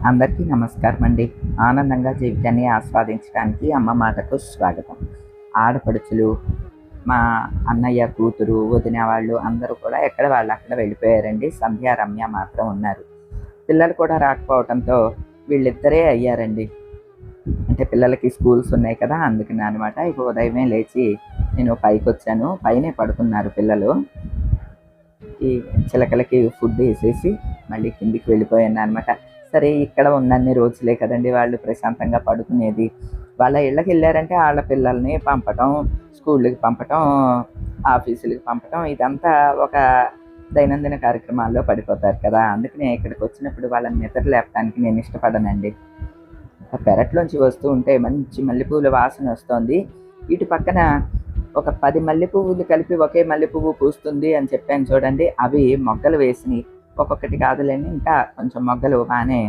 అందరికీ నమస్కారం అండి. ఆనందంగా జీవితాన్ని ఆస్వాదించడానికి అమ్మ మాటకు స్వాగతం. ఆడపడుచులు, మా అన్నయ్య కూతురు, వదిన వాళ్ళు అందరూ కూడా ఎక్కడ వాళ్ళు అక్కడ వెళ్ళిపోయారండి. సంధ్య, రమ్య మాత్రం ఉన్నారు. పిల్లలు కూడా రాకపోవడంతో వీళ్ళిద్దరే అయ్యారండి. అంటే పిల్లలకి స్కూల్స్ ఉన్నాయి కదా, అందుకని అనమాట. ఇక ఉదయమే లేచి నేను పైకొచ్చాను. పైనే పడుకున్నారు పిల్లలు. ఈ చిలకలకి ఫుడ్ వేసేసి మళ్ళీ కిందికి వెళ్ళిపోయాను అనమాట. సరే, ఇక్కడ ఉన్నన్ని రోజులే కదండి వాళ్ళు ప్రశాంతంగా పడుకునేది. వాళ్ళ ఇళ్ళకి వెళ్ళారంటే వాళ్ళ పిల్లల్ని పంపటం, స్కూళ్ళకి పంపటం, ఆఫీసులకి పంపటం, ఇదంతా ఒక దైనందిన కార్యక్రమాల్లో పడిపోతారు కదా. అందుకనే ఇక్కడికి వచ్చినప్పుడు వాళ్ళని నిద్ర లేపడానికి నేను ఇష్టపడనండి. ఆ పెరట్లోంచి వస్తూ ఉంటే మంచి మల్లెపూల వాసన వస్తోంది. ఇటు పక్కన ఒక 10 మల్లె పువ్వులు కలిపి ఒకే మల్లె పువ్వు పూస్తుంది అని చెప్పాను చూడండి. అవి మొగ్గలు వేసినాయి. ఒక్కొక్కటి కాదులేండి, ఇంకా కొంచెం మొగ్గలు బాగానే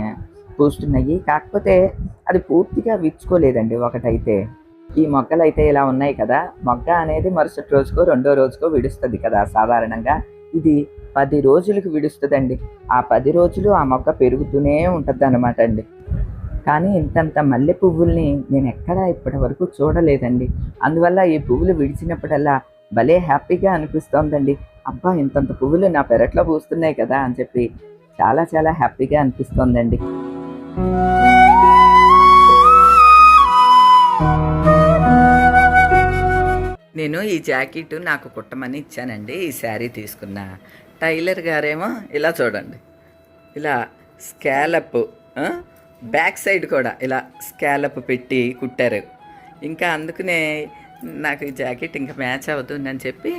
పూస్తున్నాయి. కాకపోతే అది పూర్తిగా విచ్చుకోలేదండి ఒకటైతే. ఈ మొగ్గలైతే ఇలా ఉన్నాయి కదా, మొగ్గ అనేది మరుసటి రోజుకో రెండో రోజుకో విడుస్తుంది కదా సాధారణంగా. ఇది 10 రోజులకు విడుస్తుందండి. ఆ 10 రోజులు ఆ మొగ్గ పెరుగుతూనే ఉంటుంది అనమాట అండి. కానీ ఇంతంత మల్లె పువ్వుల్ని నేను ఎక్కడా ఇప్పటి వరకు చూడలేదండి. అందువల్ల ఈ పువ్వులు విడిచినప్పుడల్లా భలే హ్యాపీగా అనిపిస్తోందండి. అబ్బా, ఇంతంత పువ్వులు నా పెరట్లో పూస్తున్నాయి కదా అని చెప్పి చాలా చాలా హ్యాపీగా అనిపిస్తోందండి. నేను ఈ జాకెట్ నాకు కుట్టమని ఇచ్చానండి. ఈ శారీ తీసుకున్నా. టైలర్ గారేమో ఇలా చూడండి, ఇలా స్కాలప్, బ్యాక్ సైడ్ కూడా ఇలా స్కాలప్ పెట్టి కుట్టారు. ఇంకా అందుకనే నాకు ఈ జాకెట్ ఇంకా మ్యాచ్ అవుతుందని చెప్పి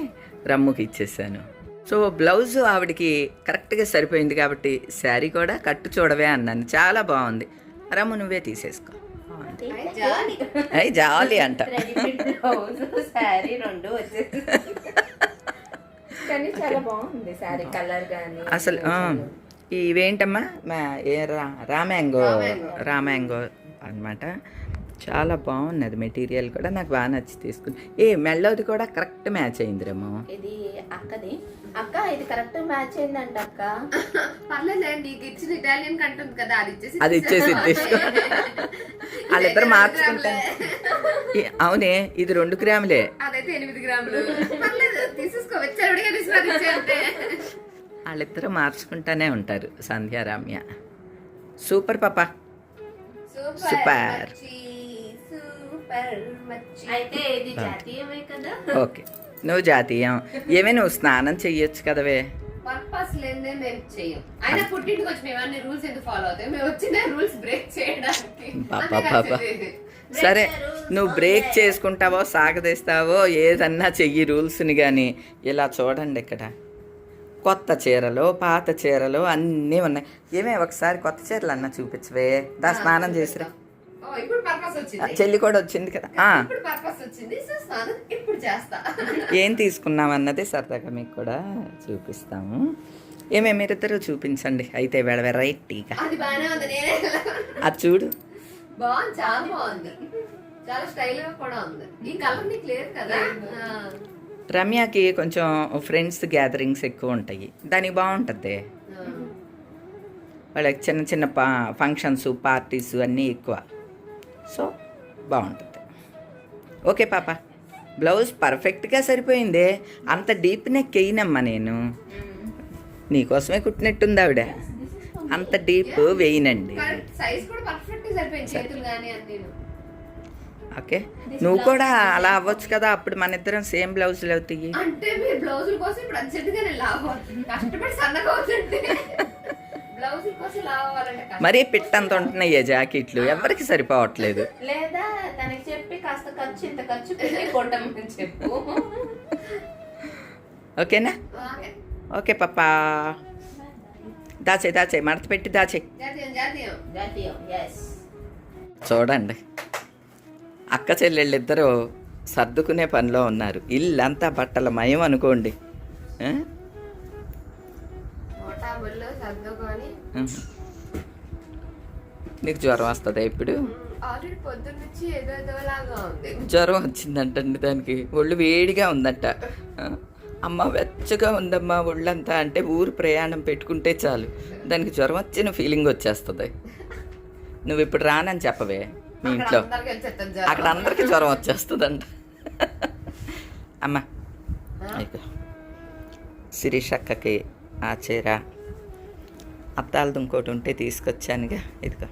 రమ్ముకి ఇచ్చేసాను. సో బ్లౌజు ఆవిడకి కరెక్ట్గా సరిపోయింది కాబట్టి శారీ కూడా కట్టు చూడవే అన్నాను. చాలా బాగుంది. రమ్ము నువ్వే తీసేసుకో. అయ్యి జాలి అంట. అసలు ఇవేంటమ్మా, రామ్యాంగో అనమాట. చాలా బాగున్నది మెటీరియల్ కూడా, నాకు బాగా నచ్చి తీసుకుని. మెళ్ళోది కూడా కరెక్ట్ మ్యాచ్ అయిందిరేమో. ఇది అక్కది. అక్క ఇది కరెక్ట్ మ్యాచ్ అయిందంట అక్క. పర్లేదండి, ఇచ్చిన ఇటాలియన్ కంటుంది కదా, అది ఇచ్చేసి వాళ్ళిద్దరు మార్చుకుంటారు. అవునే, ఇది 2 గ్రాములే, అదైతే 8 గ్రాములు. తీసేసుకో, వాళ్ళిద్దరూ మార్చుకుంటానే ఉంటారు సంధ్య, రమ్య. సూపర్ పాపా, సూపర్. అయితే ఇది జాతీయమే కదా. ఓకే, నువ్వు జాతీయం. నువ్వు స్నానం చెయ్యొచ్చు కదవే. పర్పస్ లేదే మేము చెయ్యం. అయినా పుట్టింటికి వచ్చి మేము అన్ని రూల్స్ ఎందుకు ఫాలో అవుతాయి? మేము వచ్చిన రూల్స్ బ్రేక్ చేయడానికి. పాపా సరే, నువ్వు బ్రేక్ చేసుకుంటావో సాగదీస్తావో ఏదన్నా చెయ్యి రూల్స్ని. కానీ ఇలా చూడండి, ఇక్కడ కొత్త చీరలు, పాత చీరలు అన్నీ ఉన్నాయి. ఒకసారి కొత్త చీరలు అన్నా చూపించవే. దా, స్నానం చేసిరా. చెల్లి కూడా వచ్చింది కదా. ఏం తీసుకున్నామన్నది సరదాగా మీకు కూడా చూపిస్తాము. మీరిద్దరూ చూపించండి అయితే వెరైటీగా. అది చూడు, చాలా బాగుంది, చాలా స్టైల్ గా కూడా ఉంది. ఈ కలర్ నీకు లేదు కదా. రమ్యకి కొంచెం ఫ్రెండ్స్ గ్యాదరింగ్స్ ఎక్కువ ఉంటాయి, దానికి బాగుంటుంది. వాళ్ళకి చిన్న చిన్న ఫంక్షన్స్, పార్టీస్ అన్నీ ఎక్కువ. సో బాగుంటుంది. ఓకే పాప, బ్లౌజ్ పర్ఫెక్ట్గా సరిపోయిందే. అంత డీప్ నెక్ వేయనమ్మా నేను, నీకోసమే కుట్టినట్టుంది ఆవిడ. అంత డీప్ వేయనండి. ఓకే, నువ్వు కూడా అలా అవ్వచ్చు కదా, అప్పుడు మన ఇద్దరం సేమ్ బ్లౌజులు అవుతాయి. మరీ పిట్టంత ఉంటున్నాయి జాకెట్లు, ఎవరికి సరిపోవట్లేదు. లేదా దానికి చెప్పి కాస్త ఖర్చు, ఇంత ఖర్చు పెట్టి కొట్టమని చెప్పు. ఓకేనా? ఓకే పాపా, దాచే మడత పెట్టి దాచే. చూడండి, అక్క చెల్లెళ్ళిద్దరూ సర్దుకునే పనిలో ఉన్నారు. ఇల్లంతా బట్టల మయం అనుకోండి. నీకు జ్వరం వస్తుందా ఇప్పుడు? జ్వరం వచ్చిందంటండి దానికి. ఒళ్ళు వేడిగా ఉందంట. అమ్మ వెచ్చగా ఉందమ్మా ఒళ్ళంతా అంటే ఊరు ప్రయాణం పెట్టుకుంటే చాలు దానికి జ్వరం వచ్చిన ఫీలింగ్ వచ్చేస్తుంది. నువ్వు ఇప్పుడు రానని చెప్పవే మీ అక్కడ ఇంట్లో. అందరికీ వచ్చేస్తుంది జ్వరం. అక్కడ అందరికీ జ్వరం వచ్చేస్తుందంట. అమ్మ అయిపో శిరీష్ అక్కకి ఆ చీర అద్దాలది ఇంకోటి ఉంటే తీసుకొచ్చానుగా, ఇదిగో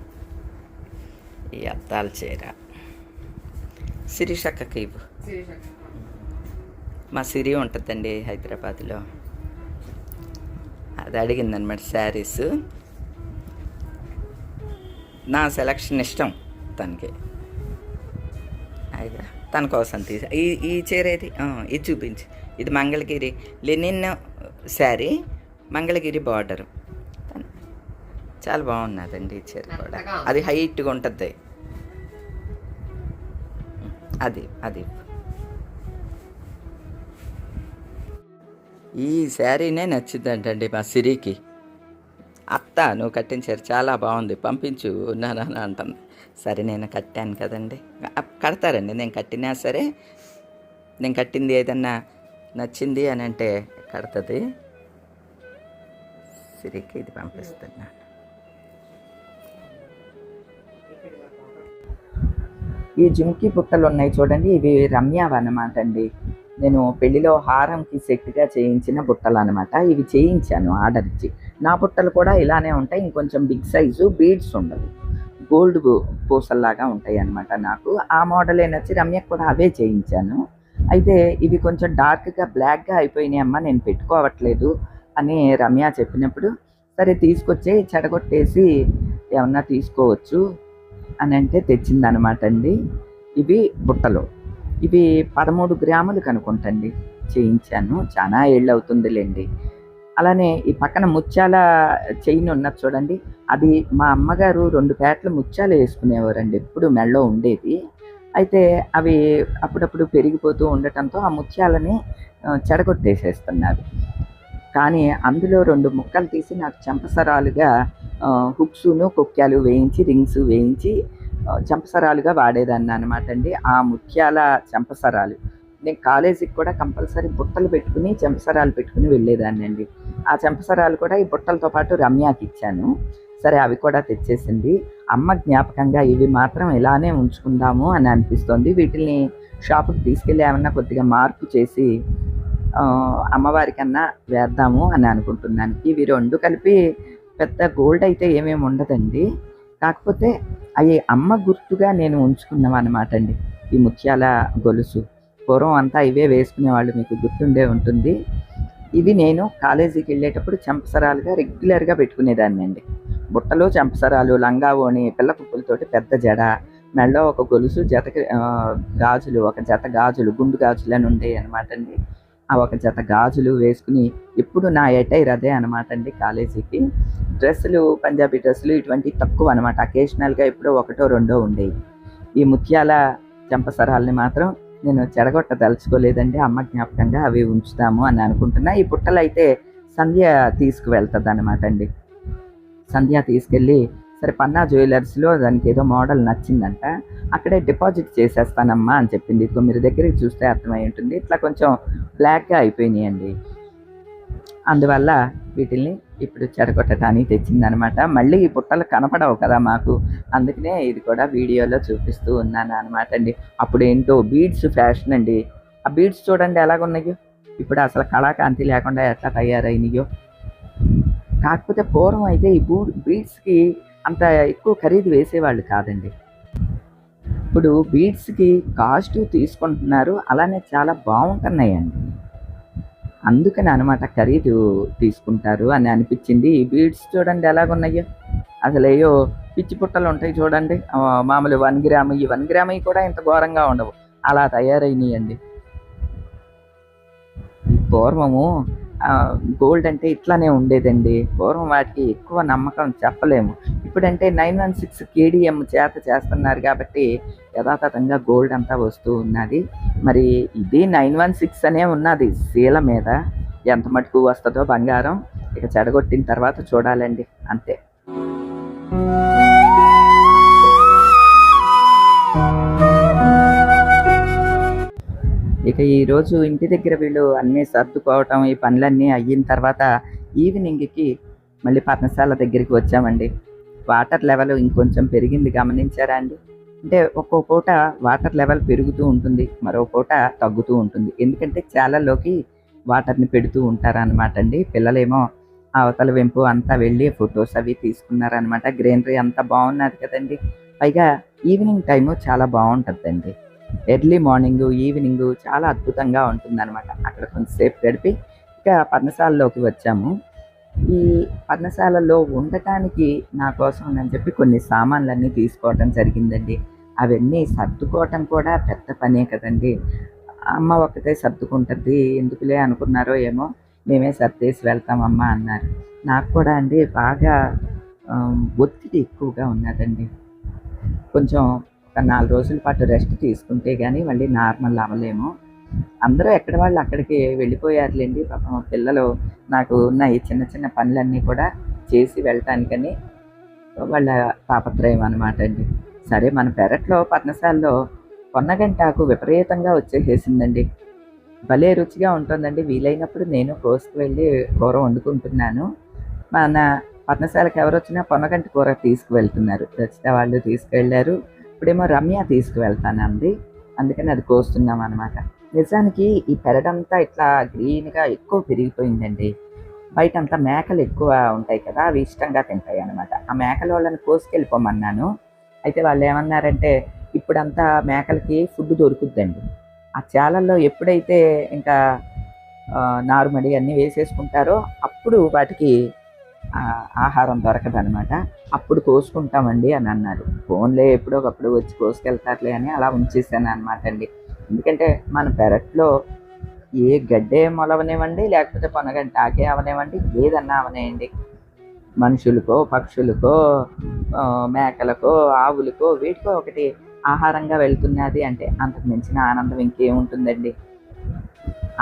ఈ అద్దాల చీర శిరీష్ అక్కకి ఇవ్వు. శిరీష. మా సిరి ఉంటుందండి హైదరాబాద్లో, అది అడిగిందనమాట శారీస్. నా సెలక్షన్ ఇష్టం తనకి, అయిగా తన కోసం తీసా. ఈ చీర ఏది, ఇది చూపించి. ఇది మంగళగిరి లెనిన్ శారీ, మంగళగిరి బార్డరు. చాలా బాగున్నదండి ఈ చీర కూడా. అది హైట్గా ఉంటుంది. అది అది ఈ శారీనే నచ్చిందంటండి మా సిరికి. అత్త నువ్వు కట్టిన చీర చాలా బాగుంది, పంపించు నాన్న అంటుంది. సరే నేను కట్టాను కదండి, కడతారండి. నేను కట్టినా సరే, నేను కట్టింది ఏదన్నా నచ్చింది అని అంటే కడుతుంది. సిరికి ఇది పంపిస్తున్నాను. ఈ జుంకి బుట్టలు ఉన్నాయి చూడండి, ఇవి రమ్యావి అన్నమాట అండి. నేను పెళ్లిలో హారంకి సెట్గా చేయించిన బుట్టలు అనమాట. ఇవి చేయించాను ఆర్డర్ ఇచ్చి. నా బుట్టలు కూడా ఇలానే ఉంటాయి, ఇంకొంచెం బిగ్ సైజు, బీడ్స్ ఉండవు, గోల్డ్ పూసల్లాగా ఉంటాయి అన్నమాట. నాకు ఆ మోడలే నచ్చి రమ్యకు కూడా అవే చేయించాను. అయితే ఇవి కొంచెం డార్క్గా బ్లాక్గా అయిపోయినాయి అమ్మ, నేను పెట్టుకోవట్లేదు అని రమ్య చెప్పినప్పుడు, సరే తీసుకొచ్చి చెడగొట్టేసి ఏమన్నా తీసుకోవచ్చు అని అంటే తెచ్చిందనమాట అండి. ఇవి బుట్టలు, ఇవి 13 గ్రాములు కనుక్కుంటండి చేయించాను. చాలా ఏళ్ళు అవుతుందిలేండి. అలానే ఈ పక్కన ముత్యాల చైన్ ఉన్నది చూడండి, అది మా అమ్మగారు 2 పేటలు ముత్యాలు వేసుకునేవారండి, ఎప్పుడు మెడలో ఉండేది. అయితే అవి అప్పుడప్పుడు పెరిగిపోతూ ఉండటంతో ఆ ముత్యాలని చెడగొట్టేసేస్తున్నారు. కానీ అందులో 2 ముక్కలు తీసి నాకు చెంపసరాలుగా హుక్సును కొక్కాలు వేయించి, రింగ్స్ వేయించి చెంపసరాలుగా వాడేదాన్ని అనమాట అండి. ఆ ముత్యాల చెంపసరాలు నేను కాలేజీకి కూడా కంపల్సరీ బుట్టలు పెట్టుకుని చెంపసరాలు పెట్టుకుని వెళ్ళేదాన్ని అండి. ఆ చెంపసరాలు కూడా ఈ బుట్టలతో పాటు రమ్యాకి ఇచ్చాను. సరే అవి కూడా తెచ్చేసింది. అమ్మ జ్ఞాపకంగా ఇవి మాత్రం ఇలానే ఉంచుకుందాము అని అనిపిస్తోంది. వీటిని షాపుకి తీసుకెళ్ళి ఏమన్నా కొద్దిగా మార్పు చేసి అమ్మవారికన్నా వేద్దాము అని అనుకుంటున్నాను. ఇవి 2 కలిపి పెద్ద గోల్డ్ అయితే ఏమేమి ఉండదండి, కాకపోతే అవి అమ్మ గుర్తుగా నేను ఉంచుకున్నాం అనమాట అండి. ఈ ముత్యాల గొలుసు పూర్వం అంతా ఇవే వేసుకునేవాళ్ళు, మీకు గుర్తుండే ఉంటుంది. ఇవి నేను కాలేజీకి వెళ్ళేటప్పుడు చెంపసరాలుగా రెగ్యులర్గా పెట్టుకునేదాన్ని అండి. బుట్టలు, చెంపసరాలు, లంగా ఓణి, పిల్ల పుప్పులతోటి పెద్ద జడ, మెడలో ఒక గొలుసు, జతకి గాజులు, ఒక జత గాజులు, గుండు గాజులు అని ఉండేవి అనమాట అండి. ఆ ఒక జత గాజులు వేసుకుని ఎప్పుడు నా ఎటైర్ అదే అనమాట అండి. కాలేజీకి డ్రెస్సులు, పంజాబీ డ్రెస్సులు ఇటువంటివి తక్కువ అనమాట, అకేషనల్గా ఎప్పుడో 1, 2 ఉండేవి. ఈ ముత్యాల చెంపసరాల్ని మాత్రం నేను చెడగొట్టదలుచుకోలేదండి. అమ్మ జ్ఞాపకంగా అవి ఉంచుతాము అని అనుకుంటున్నా. ఈ బుట్టలు అయితే సంధ్య తీసుకువెళ్తుంది అనమాట అండి. సంధ్య తీసుకెళ్ళి, సరే పన్నా జ్యువెలర్స్లో దానికి ఏదో మోడల్ నచ్చిందంట, అక్కడే డిపాజిట్ చేసేస్తానమ్మా అని చెప్పింది. మీరు దగ్గరికి చూస్తే అర్థమై ఉంటుంది. ఇట్లా కొంచెం బ్లాక్గా అయిపోయినాయండి, అందువల్ల వీటిల్ని ఇప్పుడు చెడగొట్టడానికి తెచ్చిందనమాట. మళ్ళీ ఈ బుట్టలు కనపడవు కదా మాకు, అందుకనే ఇది కూడా వీడియోలో చూపిస్తూ ఉన్నాను అనమాట అండి. అప్పుడు ఏంటో బీడ్స్ ఫ్యాషన్ అండి. ఆ బీడ్స్ చూడండి ఎలాగున్నాయో, ఇప్పుడు అసలు కళాకాంతి లేకుండా ఎట్లా తయారైనయో. కాకపోతే పూర్వం అయితే ఈ బీడ్స్కి అంత ఎక్కువ ఖరీదు వేసేవాళ్ళు కాదండి. ఇప్పుడు బీడ్స్కి కాస్ట్ తీసుకుంటున్నారు, అలానే చాలా బాగుంటున్నాయండి. అందుకని అనమాట ఖరీదు తీసుకుంటారు అని అనిపించింది. ఈ బీడ్స్ చూడండి ఎలాగున్నాయో, అసలు ఏయో పిచ్చి పుట్టలు ఉంటాయి చూడండి, మామూలు 1 గ్రాము, ఈ 1 గ్రాము కూడా ఇంత ఘోరంగా ఉండవు, అలా తయారైనాయండి. పూర్వము గోల్డ్ అంటే ఇట్లానే ఉండేదండి. పూర్వం వాటికి ఎక్కువ నమ్మకం చెప్పలేము. ఇప్పుడంటే 916 కేడిఎం చేత చేస్తున్నారు కాబట్టి యథాతథంగా గోల్డ్ అంతా వస్తూ ఉన్నది. మరి ఇది 916 అనే ఉన్నది శీల మీద, ఎంత మటుకు వస్తుందో బంగారం ఇక చెడగొట్టిన తర్వాత చూడాలండి, అంతే. ఇక ఈరోజు ఇంటి దగ్గర వీళ్ళు అన్నీ సర్దుకోవటం, ఈ పనులన్నీ అయిన తర్వాత ఈవినింగ్కి మళ్ళీ పర్ణశాల దగ్గరికి వచ్చామండి. వాటర్ లెవెల్ ఇంకొంచెం పెరిగింది గమనించారా అండి? అంటే ఒక్కో పూట వాటర్ లెవెల్ పెరుగుతూ ఉంటుంది, మరో పూట తగ్గుతూ ఉంటుంది. ఎందుకంటే చాలల్లోకి వాటర్ని పెడుతూ ఉంటారనమాట అండి. పిల్లలేమో అవతల వెంపు అంతా వెళ్ళి ఫొటోస్ అవి తీసుకున్నారనమాట. గ్రీనరీ అంతా బాగున్నది కదండి. పైగా ఈవినింగ్ టైము చాలా బాగుంటుందండి. ఎర్లీ మార్నింగు ఈవినింగు చాలా అద్భుతంగా ఉంటుందన్నమాట. అక్కడ కొంతసేపు గడిపి ఇక పర్ణశాలలోకి వచ్చాము. ఈ పర్ణశాలలో ఉండటానికి నా కోసం అని చెప్పి కొన్ని సామాన్లన్నీ తీసుకోవటం జరిగిందండి. అవన్నీ సర్దుకోవటం కూడా పెద్ద పనే కదండి. అమ్మ ఒక్కతే సర్దుకుంటుంది, ఎందుకులే అనుకున్నారో ఏమో, మేమే సర్దేసి వెళ్తామమ్మా అన్నారు. నాకు కూడా అండి బాగా ఒత్తిడి ఎక్కువగా ఉన్నదండి. కొంచెం ఒక 4 రోజుల పాటు రెస్ట్ తీసుకుంటే కానీ మళ్ళీ నార్మల్ అవ్వలేము. అందరూ ఎక్కడి వాళ్ళు అక్కడికి వెళ్ళిపోయారులేండి. పాపం పిల్లలు నాకు ఉన్న ఈ చిన్న చిన్న పనులన్నీ కూడా చేసి వెళ్ళటానికని వాళ్ళ తాపత్రయం అనమాట అండి. సరే మన పెరట్లో పర్ణశాలలో పొన్నగంటాకు విపరీతంగా వచ్చేసేసిందండి. భలే రుచిగా ఉంటుందండి. వీలైనప్పుడు నేను కోసుకు వెళ్ళి కూర వండుకుంటున్నాను. మన పర్ణశాలకు ఎవరు వచ్చినా పొన్నగంటి కూర తీసుకువెళ్తున్నారు. రచిత వాళ్ళు తీసుకువెళ్ళారు. ఇప్పుడేమో రమ్య తీసుకువెళ్తానంది. అందుకని అది కోస్తున్నాం అనమాట. నిజానికి ఈ పెరడంతా ఇట్లా గ్రీన్గా ఎక్కువ పెరిగిపోయిందండి. బయటంతా మేకలు ఎక్కువ ఉంటాయి కదా, అవి ఇష్టంగా తింటాయి అనమాట. ఆ మేకల వాళ్ళని కోసుకెళ్ళిపోమన్నాను. అయితే వాళ్ళు ఏమన్నారంటే ఇప్పుడంతా మేకలకి ఫుడ్ దొరుకుద్దండి. ఆ చాలల్లో ఎప్పుడైతే ఇంకా నారుమడి అన్నీ వేసేసుకుంటారో అప్పుడు వాటికి ఆహారం దొరకదనమాట. అప్పుడు కోసుకుంటామండి అని అన్నారు. ఫోన్లే ఎప్పుడో ఒకప్పుడు వచ్చి కోసుకెళ్తారులే అని అలా ఉంచేసాను అనమాట అండి. ఎందుకంటే మన పెరట్లో ఏ గడ్డే మొలవనివ్వండి, లేకపోతే పొనగంటి ఆకే అవనివ్వండి, ఏదన్నా అవనేయండి, మనుషులకో పక్షులకో మేకలకో ఆవులకో వీటికో ఒకటి ఆహారంగా వెళ్తున్నది అంటే అంతకు మించిన ఆనందం ఇంకేముంటుందండి.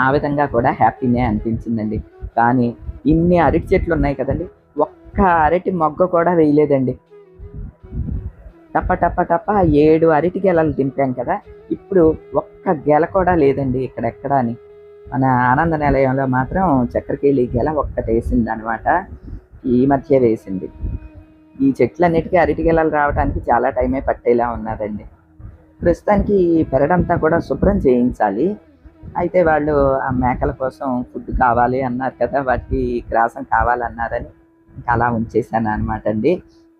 ఆ విధంగా కూడా హ్యాపీనే అనిపించిందండి. కానీ ఇన్ని అరటి చెట్లు ఉన్నాయి కదండి, ఒక్క అరటి మొగ్గ కూడా వేయలేదండి. టప్ప టప్ప టప్ప 7 అరటి గెలలు దింపాం కదా, ఇప్పుడు ఒక్క గెల కూడా లేదండి ఇక్కడెక్కడ అని. మన ఆనంద నిలయంలో మాత్రం చక్రకేళి గెల ఒక్కటి వేసింది అనమాట. ఈ మధ్య వేసింది. ఈ చెట్లన్నిటికీ అరటి గెలలు రావడానికి చాలా టైమే పట్టేలా ఉన్నదండి. ప్రస్తుతానికి ఈ పెరడంతా కూడా శుభ్రం చేయించాలి. అయితే వాళ్ళు ఆ మేకల కోసం ఫుడ్ కావాలి అన్నారు కదా, వాటికి గ్రాసం కావాలన్నారని ఇంకా అలా ఉంచేసాను అనమాట అండి.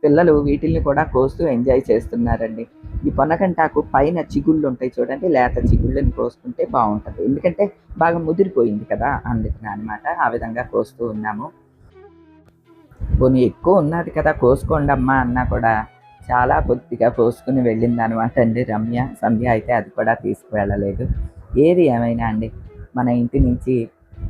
పిల్లలు వీటిల్ని కూడా కోస్తూ ఎంజాయ్ చేస్తున్నారండి. ఈ పొన్నగంటాకు పైన చిగుళ్ళు ఉంటాయి చూడండి, లేత చిగుళ్ళని కోసుకుంటే బాగుంటుంది. ఎందుకంటే బాగా ముదిరిపోయింది కదా, అందుకని అనమాట ఆ విధంగా కోస్తూ ఉన్నాము. కొన్ని ఎక్కువ ఉన్నది కదా కోసుకోండి అమ్మా అన్నా కూడా చాలా కొద్దిగా కోసుకుని వెళ్ళింది అనమాట అండి రమ్య. సంధ్య అయితే అది కూడా తీసుకువెళ్ళలేదు. ఏది ఏమైనా అండి, మన ఇంటి నుంచి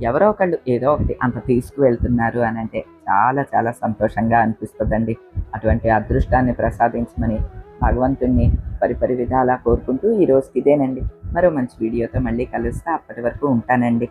ఎవరో ఒకళ్ళు ఏదో ఒకటి అంత తీసుకువెళ్తున్నారు అని అంటే చాలా చాలా సంతోషంగా అనిపిస్తుందండి. అటువంటి అదృష్టాన్ని ప్రసాదించమని భగవంతుణ్ణి పరిపరి విధాలా కోరుకుంటూ ఈ రోజుకి ఇదేనండి. మరో మంచి వీడియోతో మళ్ళీ కలుస్తా. అప్పటి వరకు ఉంటానండి.